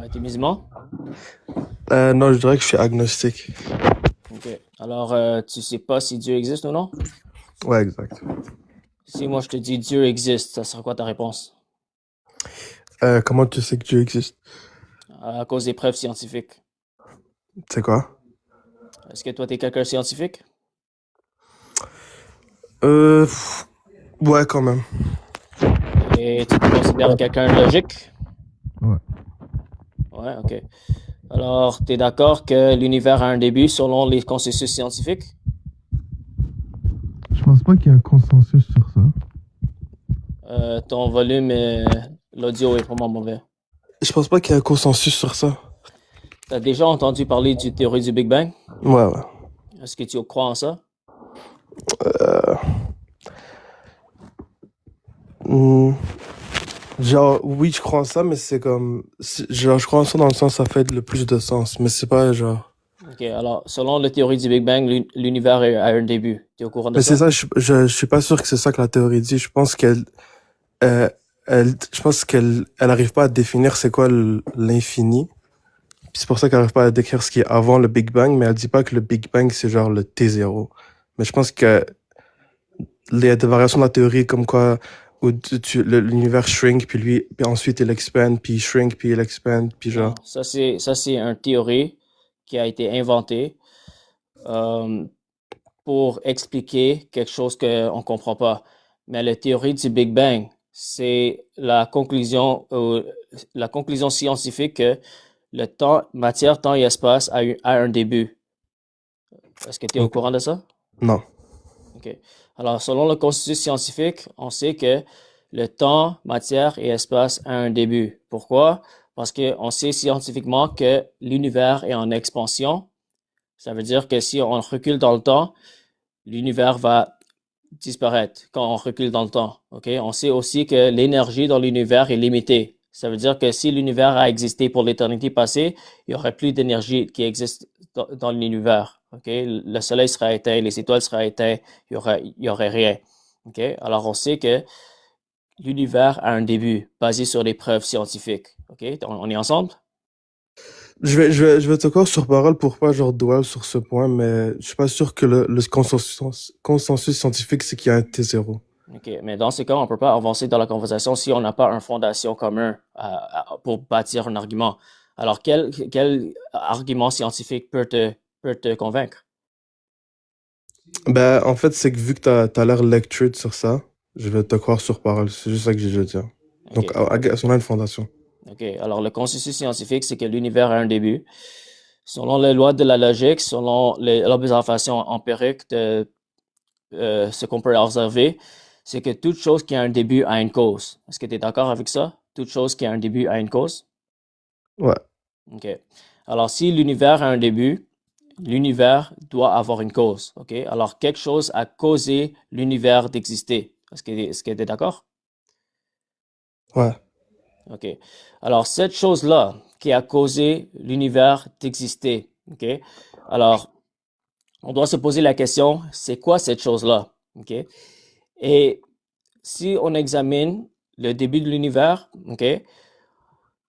Ouais, t'es musulman? Non, je dirais que je suis agnostique. Ok. Alors, tu sais pas si Dieu existe ou non? Ouais, exact. Si moi je te dis Dieu existe, ça sera quoi ta réponse? Comment tu sais que Dieu existe? À cause des preuves scientifiques. C'est quoi? Est-ce que toi t'es quelqu'un scientifique? Pff, ouais, quand même. Et tu te considères quelqu'un de logique? Ouais. Ouais, ok. Alors, t'es d'accord que l'univers a un début selon les consensus scientifiques? Je pense pas qu'il y ait un consensus sur ça. Ton volume, l'audio est vraiment mauvais. Je pense pas qu'il y ait un consensus sur ça. T'as déjà entendu parler du théorie du Big Bang? Ouais, ouais. Est-ce que tu crois en ça? Euh, hmm, genre, oui, je crois en ça, mais c'est comme... genre, je crois en ça dans le sens, ça fait le plus de sens. Mais c'est pas genre... Ok, alors, selon la théorie du Big Bang, l'univers a un début. Tu es au courant de Mais c'est ça? ça, je suis pas sûr que c'est ça que la théorie dit. Je pense qu'elle... je pense qu'elle arrive pas à définir c'est quoi l'infini. Puis c'est pour ça qu'elle n'arrive pas à décrire ce qui est avant le Big Bang, mais elle dit pas que le Big Bang, c'est genre le T0. Mais je pense que il y a des variations de la théorie comme quoi où l'univers shrink, puis ensuite il expand, puis il shrink, puis il expand, puis genre. Non, ça c'est une théorie qui a été inventée euh, pour expliquer quelque chose qu'on ne comprend pas. Mais la théorie du Big Bang, c'est la conclusion scientifique que le temps, matière, temps et espace a un début. Est-ce que tu es au Ok. courant de ça? Non. OK. Alors, selon le consensus scientifique, on sait que le temps, matière et espace a un début. Pourquoi? Parce qu'on sait scientifiquement que l'univers est en expansion. Ça veut dire que si on recule dans le temps, l'univers va disparaître quand on recule dans le temps. OK? On sait aussi que l'énergie dans l'univers est limitée. Ça veut dire que si l'univers a existé pour l'éternité passée, il n'y aurait plus d'énergie qui existe dans l'univers. OK? Le soleil sera éteint, les étoiles seraient éteintes, il y aurait rien. OK? Alors, on sait que l'univers a un début basé sur des preuves scientifiques. OK? On est ensemble? Je vais te croire sur parole pour pas genre dwell sur ce point, mais je suis pas sûr que le consensus scientifique, c'est qu'il y a un T0. OK, mais dans ce cas, on ne peut pas avancer dans la conversation si on n'a pas une fondation commune pour bâtir un argument. Alors, quel argument scientifique peut te convaincre? Ben, en fait, c'est que vu que t'as l'air lectured sur ça, je vais te croire sur parole. C'est juste ça que j'ai à dire. Donc, OK, on a une fondation. OK. Alors, le consensus scientifique, c'est que l'univers a un début. Selon les lois de la logique, selon l'observation empirique de ce qu'on peut observer, c'est que toute chose qui a un début a une cause. Est-ce que tu es d'accord avec ça? Toute chose qui a un début a une cause? Ouais, OK. Alors, si l'univers a un début, l'univers doit avoir une cause. OK? Alors, quelque chose a causé l'univers d'exister. Est-ce que tu es d'accord? ouais. OK. Alors, cette chose-là qui a causé l'univers d'exister. OK? Alors, on doit se poser la question, c'est quoi cette chose-là? OK? Et si on examine le début de l'univers, OK?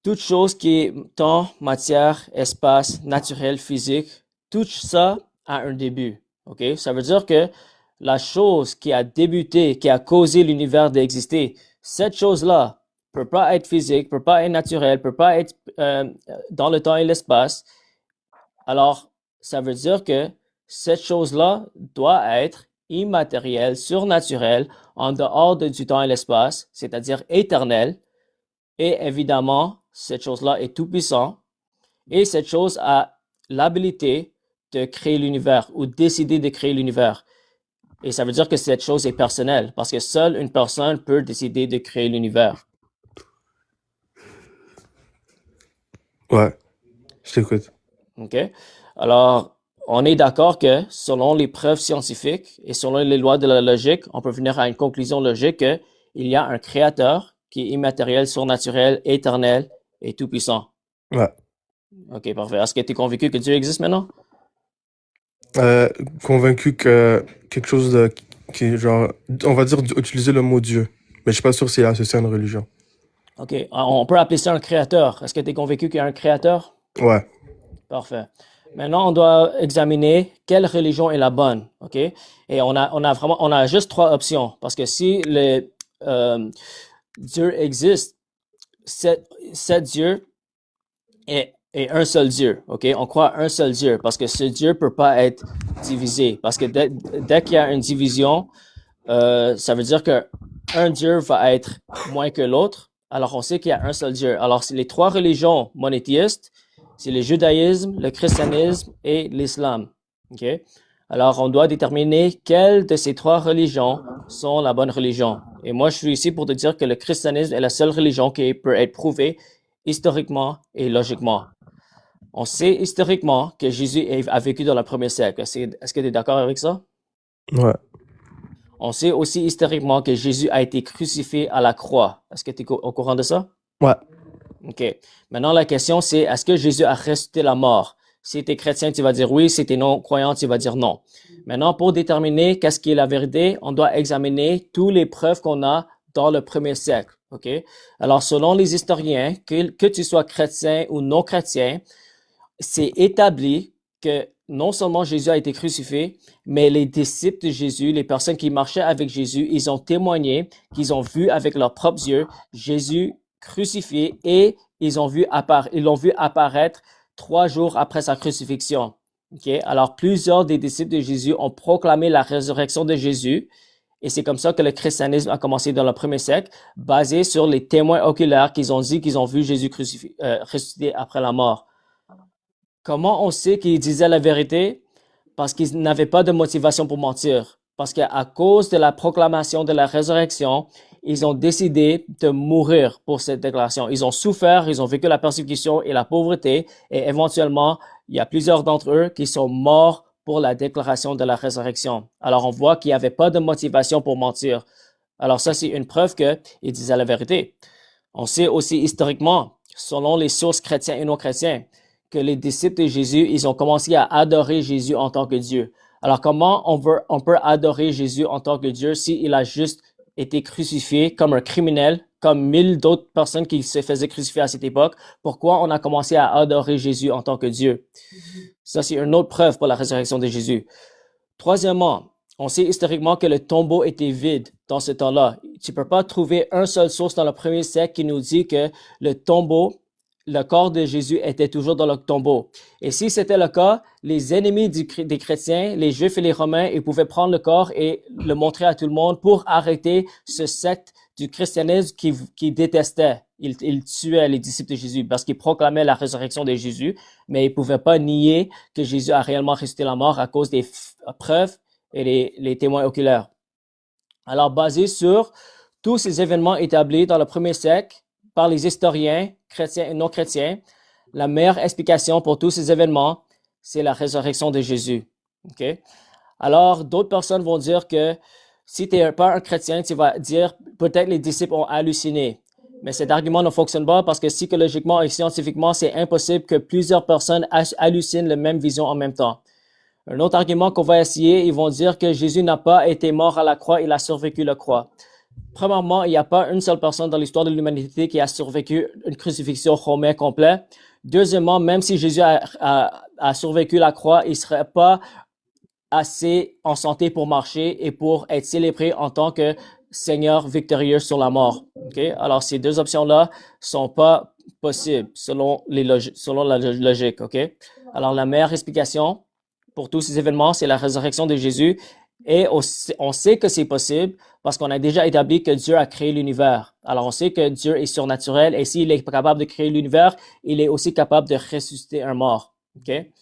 Toute chose qui est temps, matière, espace, naturel, physique, tout ça a un début. OK? Ça veut dire que la chose qui a débuté, qui a causé l'univers d'exister, cette chose-là peut pas être physique, peut pas être naturelle, peut pas être dans le temps et l'espace. Alors, ça veut dire que cette chose-là doit être immatérielle, surnaturelle, en dehors du temps et l'espace, c'est-à-dire éternelle. Et évidemment, cette chose-là est tout-puissant et cette chose a l'habilité de créer l'univers ou décider de créer l'univers. Et ça veut dire que cette chose est personnelle parce que seule une personne peut décider de créer l'univers. Ouais, je t'écoute. OK? Alors, on est d'accord que selon les preuves scientifiques et selon les lois de la logique, on peut venir à une conclusion logique qu'il y a un créateur qui est immatériel, surnaturel, éternel et tout-puissant. Ouais. OK, parfait. Est-ce que tu es convaincu que Dieu existe maintenant? Euh, Convaincu que quelque chose de, qui est genre, on va dire utiliser le mot Dieu, mais je suis pas sûr si c'est associé à une religion. OK. On peut appeler ça un créateur. Est-ce que tu es convaincu qu'il y a un créateur? Ouais. Parfait. Maintenant, on doit examiner quelle religion est la bonne, OK? Et on a juste trois options, parce que si Dieu existe, cet Dieu est un seul Dieu, OK? On croit à un seul Dieu, parce que ce Dieu peut pas être divisé, parce que dès qu'il y a une division, ça veut dire que un Dieu va être moins que l'autre. Alors, on sait qu'il y a un seul Dieu. Alors, c'est les trois religions monothéistes, c'est le judaïsme, le christianisme et l'islam. OK? Alors, on doit déterminer quelle de ces trois religions sont la bonne religion. Et moi, je suis ici pour te dire que le christianisme est la seule religion qui peut être prouvée historiquement et logiquement. On sait historiquement que Jésus a vécu dans le premier siècle. Est-ce que tu es d'accord avec ça? Ouais. On sait aussi historiquement que Jésus a été crucifié à la croix. Est-ce que tu es au courant de ça? Ouais. OK. Maintenant, la question, c'est est-ce que Jésus a ressuscité la mort? Si tu es chrétien, tu vas dire oui. Si tu es non-croyant, tu vas dire non. Maintenant, pour déterminer qu'est-ce qui est la vérité, on doit examiner toutes les preuves qu'on a dans le premier siècle. OK? Alors, selon les historiens, que tu sois chrétien ou non chrétien, c'est établi que non seulement Jésus a été crucifié, mais les disciples de Jésus, les personnes qui marchaient avec Jésus, ils ont témoigné qu'ils ont vu avec leurs propres yeux Jésus crucifié et ils l'ont vu apparaître 3 jours après sa crucifixion. Okay? Alors, plusieurs des disciples de Jésus ont proclamé la résurrection de Jésus et c'est comme ça que le christianisme a commencé dans le premier siècle, basé sur les témoins oculaires qu'ils ont dit qu'ils ont vu Jésus ressuscité après la mort. Comment on sait qu'ils disaient la vérité? Parce qu'ils n'avaient pas de motivation pour mentir. Parce qu'à cause de la proclamation de la résurrection, ils ont décidé de mourir pour cette déclaration. Ils ont souffert, ils ont vécu la persécution et la pauvreté, et éventuellement, il y a plusieurs d'entre eux qui sont morts pour la déclaration de la résurrection. Alors, on voit qu'il n'y avait pas de motivation pour mentir. Alors, ça, c'est une preuve qu'ils disaient la vérité. On sait aussi historiquement, selon les sources chrétiennes et non chrétiennes, que les disciples de Jésus, ils ont commencé à adorer Jésus en tant que Dieu. Alors, comment on peut adorer Jésus en tant que Dieu s'il a juste été crucifié comme un criminel, comme 1000 d'autres personnes qui se faisaient crucifier à cette époque? Pourquoi on a commencé à adorer Jésus en tant que Dieu? Ça, c'est une autre preuve pour la résurrection de Jésus. Troisièmement, on sait historiquement que le tombeau était vide dans ce temps-là. Tu peux pas trouver une seule source dans le premier siècle qui nous dit que le corps de Jésus était toujours dans le tombeau. Et si c'était le cas, les ennemis des chrétiens, les Juifs et les Romains, ils pouvaient prendre le corps et le montrer à tout le monde pour arrêter ce secte du christianisme qui détestait. Ils tuaient les disciples de Jésus parce qu'ils proclamaient la résurrection de Jésus, mais ils pouvaient pas nier que Jésus a réellement ressuscité la mort à cause des preuves et les témoins oculaires. Alors, basé sur tous ces événements établis dans le premier siècle, par les historiens, chrétiens et non chrétiens, la meilleure explication pour tous ces événements, c'est la résurrection de Jésus. Okay? Alors, d'autres personnes vont dire que si tu n'es pas un chrétien, tu vas dire peut-être les disciples ont halluciné. Mais cet argument ne fonctionne pas parce que psychologiquement et scientifiquement, c'est impossible que plusieurs personnes hallucinent la même vision en même temps. Un autre argument qu'on va essayer, ils vont dire que Jésus n'a pas été mort à la croix, il a survécu la croix. Premièrement, il n'y a pas une seule personne dans l'histoire de l'humanité qui a survécu une crucifixion romaine complète. Deuxièmement, même si Jésus a survécu la croix, il ne serait pas assez en santé pour marcher et pour être célébré en tant que Seigneur victorieux sur la mort. Okay? Alors, ces deux options-là sont pas possibles selon la logique. Okay? Alors, la meilleure explication pour tous ces événements, c'est la résurrection de Jésus. Et on sait que c'est possible parce qu'on a déjà établi que Dieu a créé l'univers. Alors, on sait que Dieu est surnaturel et s'il est capable de créer l'univers, il est aussi capable de ressusciter un mort. Okay?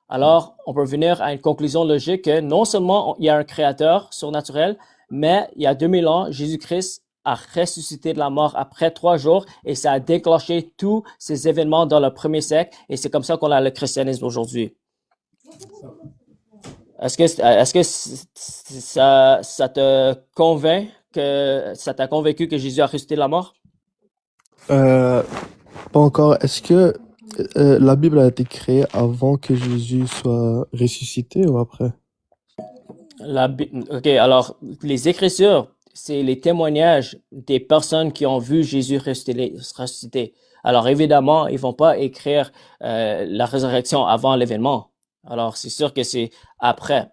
Alors, on peut venir à une conclusion logique que non seulement il y a un créateur surnaturel, mais il y a 2000 ans, Jésus-Christ a ressuscité de la mort après 3 jours et ça a déclenché tous ces événements dans le premier siècle et c'est comme ça qu'on a le christianisme aujourd'hui. Est-ce que ça te convainc ça t'a convaincu que Jésus a ressuscité de la mort? Pas encore. Est-ce que la Bible a été créée avant que Jésus soit ressuscité ou après? OK, alors les Écritures, c'est les témoignages des personnes qui ont vu Jésus ressusciter. Alors évidemment, ils vont pas écrire la résurrection avant l'événement. Alors c'est sûr que c'est après.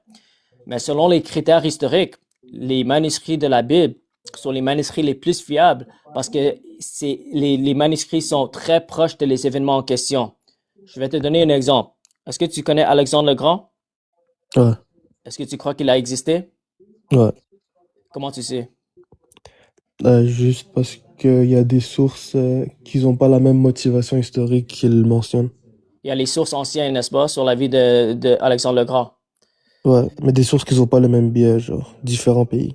Mais selon les critères historiques, les manuscrits de la Bible sont les manuscrits les plus fiables parce que les manuscrits sont très proches des événements en question. Je vais te donner un exemple. Est-ce que tu connais Alexandre le Grand? Ouais, Est-ce que tu crois qu'il a existé? ouais. Comment tu sais? Juste parce qu'il y a des sources qui n'ont pas la même motivation historique qu'ils mentionnent. Il y a les sources anciennes, n'est-ce pas, sur la vie de Alexandre le Grand. Ouais, mais des sources qui n'ont pas le même biais, genre, différents pays.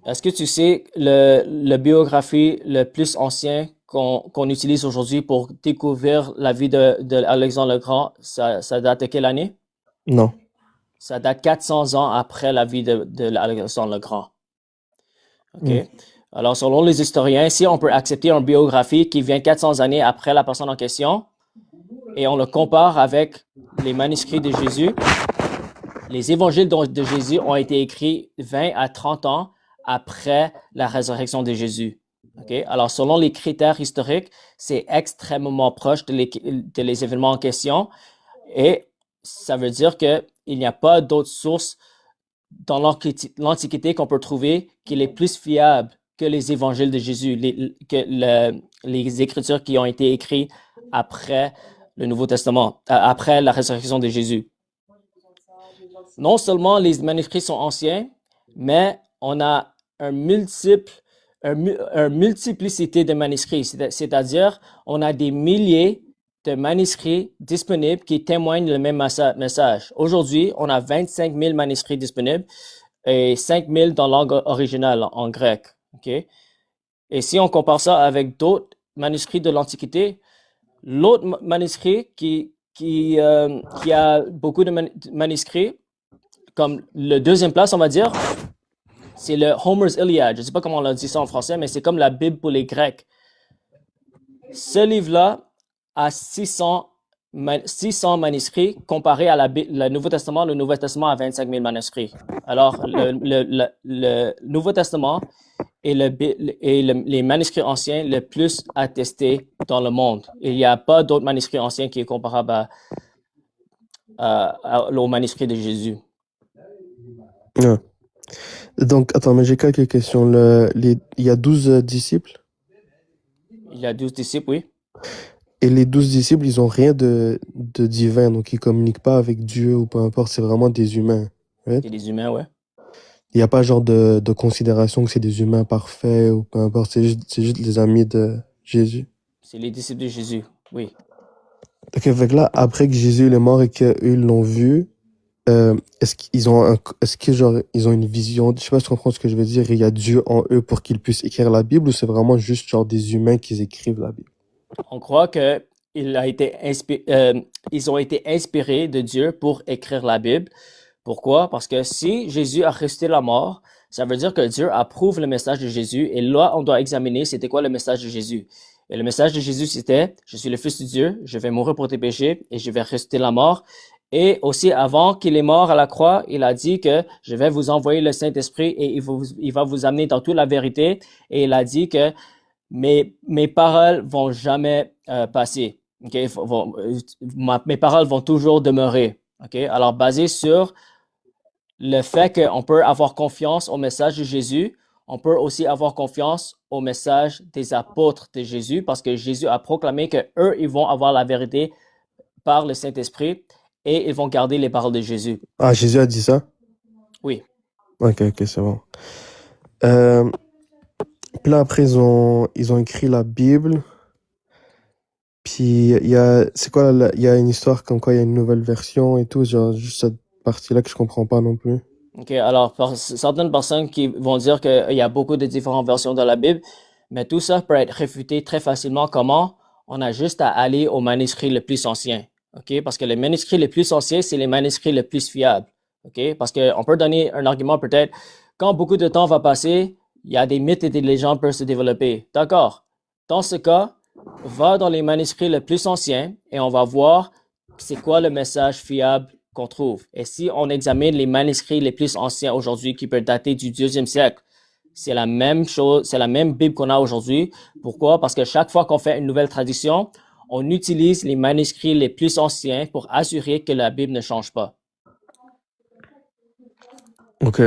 Est-ce que tu sais le biographie le plus ancien qu'on utilise aujourd'hui pour découvrir la vie de Alexandre le Grand, ça date de quelle année? Non. Ça date 400 ans après la vie de Alexandre le Grand. OK? Hmm. Alors, selon les historiens, si on peut accepter une biographie qui vient 400 années après la personne en question, et on le compare avec les manuscrits de Jésus, les évangiles de Jésus ont été écrits 20 à 30 ans après la résurrection de Jésus. Okay? Alors, selon les critères historiques, c'est extrêmement proche de les événements en question et ça veut dire qu'il n'y a pas d'autres sources dans l'Antiquité qu'on peut trouver qui est plus fiable que les évangiles de Jésus, les écritures qui ont été écrites après le Nouveau Testament, après la résurrection de Jésus. Non seulement les manuscrits sont anciens, mais on a une multiplicité de manuscrits, c'est-à-dire on a des milliers de manuscrits disponibles qui témoignent le même message. Aujourd'hui, on a 25 000 manuscrits disponibles et 5 000 dans la langue originale en grec. Okay? Et si on compare ça avec d'autres manuscrits de l'Antiquité, l'autre manuscrit qui a beaucoup de manuscrits, comme le deuxième place, on va dire, c'est le Homer's Iliad. Je ne sais pas comment on l'a dit ça en français, mais c'est comme la Bible pour les Grecs. Ce livre-là a 600 manuscrits comparé à le Nouveau Testament. Le Nouveau Testament a 25 000 manuscrits. Alors, le Nouveau Testament est les manuscrits anciens les plus attestés dans le monde. Il n'y a pas d'autres manuscrits anciens qui est comparable au manuscrit de Jésus. Ouais. Donc, attends, mais j'ai quelques questions. Il y a 12 disciples. Il y a 12 disciples, oui. Et les 12 disciples, ils ont rien de divin, donc ils communiquent pas avec Dieu ou peu importe, c'est vraiment des humains. Right? C'est des humains, ouais. Il n'y a pas genre de considération que c'est des humains parfaits ou peu importe, c'est juste les amis de Jésus. C'est les disciples de Jésus, oui. Ok, fait que là, après que Jésus il est mort et qu'eux ils l'ont vu, est-ce que genre ils ont une vision, je sais pas si tu comprends ce que je veux dire, il y a Dieu en eux pour qu'ils puissent écrire la Bible ou c'est vraiment juste genre des humains qui écrivent la Bible? On croit que ils ont été inspirés de Dieu pour écrire la Bible. Pourquoi? Parce que si Jésus a ressuscité la mort, ça veut dire que Dieu approuve le message de Jésus et là, on doit examiner c'était quoi le message de Jésus. Et le message de Jésus, c'était « Je suis le Fils de Dieu, je vais mourir pour tes péchés et je vais ressusciter la mort. » Et aussi, avant qu'il est mort à la croix, il a dit que « Je vais vous envoyer le Saint-Esprit et il va vous amener dans toute la vérité. » Et il a dit que mes paroles vont jamais passer. Okay? Mes paroles vont toujours demeurer. Okay? Alors, basé sur le fait qu'on peut avoir confiance au message de Jésus, on peut aussi avoir confiance au message des apôtres de Jésus parce que Jésus a proclamé que eux, ils vont avoir la vérité par le Saint-Esprit et ils vont garder les paroles de Jésus. Ah, Jésus a dit ça? Oui. Ok, c'est bon. Puis là, après, ils ont écrit la Bible. Puis, il y a une histoire comme quoi il y a une nouvelle version et tout, genre, juste cette partie-là que je comprends pas non plus. OK, alors, certaines personnes qui vont dire qu'il y a beaucoup de différentes versions de la Bible, mais tout ça peut être réfuté très facilement. Comment? On a juste à aller aux manuscrits les plus anciens. OK? Parce que les manuscrits les plus anciens, c'est les manuscrits les plus fiables. OK? Parce qu'on peut donner un argument peut-être, quand beaucoup de temps va passer, il y a des mythes et des légendes peuvent se développer. D'accord. Dans ce cas, va dans les manuscrits les plus anciens et on va voir c'est quoi le message fiable qu'on trouve. Et si on examine les manuscrits les plus anciens aujourd'hui qui peuvent dater du 2e siècle, C'est la même chose, c'est la même Bible qu'on a aujourd'hui. Pourquoi? Parce que chaque fois qu'on fait une nouvelle traduction, on utilise les manuscrits les plus anciens pour assurer que la Bible ne change pas. Ok.